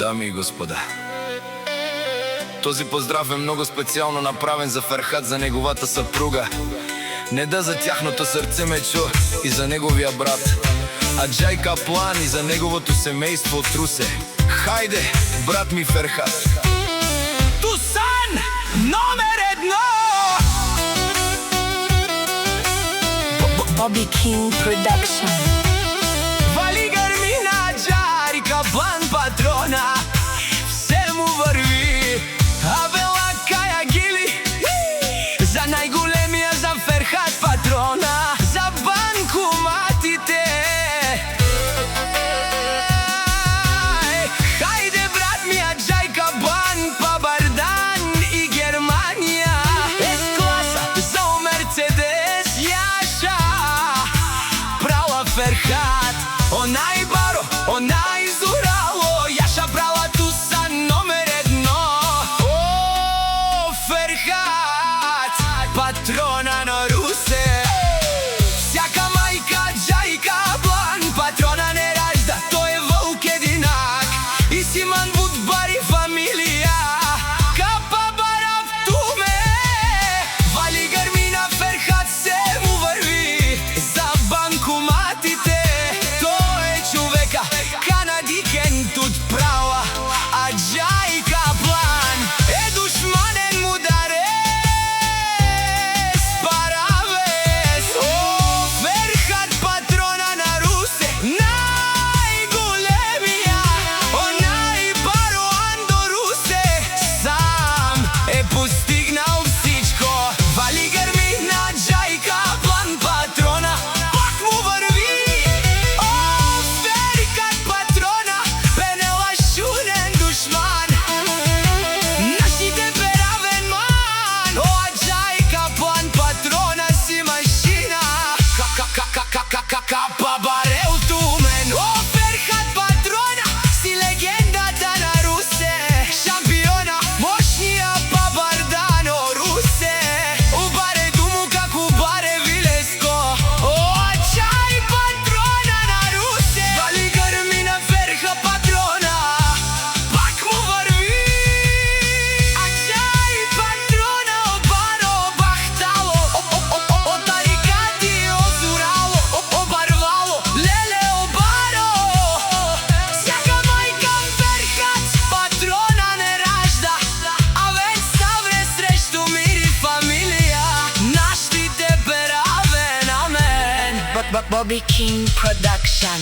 Дами и господа, този поздрав е много специално направен за Ферхат, за неговата съпруга. Не да за тяхното сърце ме чу и за неговия брат Аджай Каплан и за неговото семейство от Русе. Хайде, брат ми Ферхат! Тусан номер едно! Bobby King Production. Вали гърмина, Аджай Каплан патрона, все му върви, Абела Кая Гили, за най-големия, за Ферхат патрона, за банкоматите. Хайде, брат ми, Аджай Каплан, Пабардан и Германия, С-класа за Мерцедес, Яша прала Ферхат, онай баро, онай зурало, Яша прала Тусан номер едно. О, Ферхат, патрона на Русе. Всяка майка Аджай Каплан патрона не ражда, той е вълк единак. И Симан Будбари фамилия, Капа Барав Туме. Вали гърмина, Ферхат се му върви, за банкоматите. Той е човека, канадикен тут права, Аджай Каплан е душманен мударес, паравес. О, Ферхат патрона на Русе, най-големия, онай баро Андо Русе, сам е постигнал всичко. Вали гърмина, Аджай Каплан патрона, пак му върви. О, Ферхат патрона, Пенела шунен душман, нашите беравен ман. О, Аджай Каплан патрона си машина, Капа Барел Тумен. О, Ферхат патрона си легендата на Русе, шампиона, мощния Пабардано Русе. Убаре думу како убаре Вилеско. О, Аджай патрона на Русе. Вали гърмина, Ферхат патрона, пак му върви. Аджай патрона, обаро, бахтало, отарикати, озурало, обарвало, леле, обаро. Всяка майка Ферхат патрона не ражда, а веч ставре срещу мир и фамилия. Нашите беравен, амен. Bobby King Production.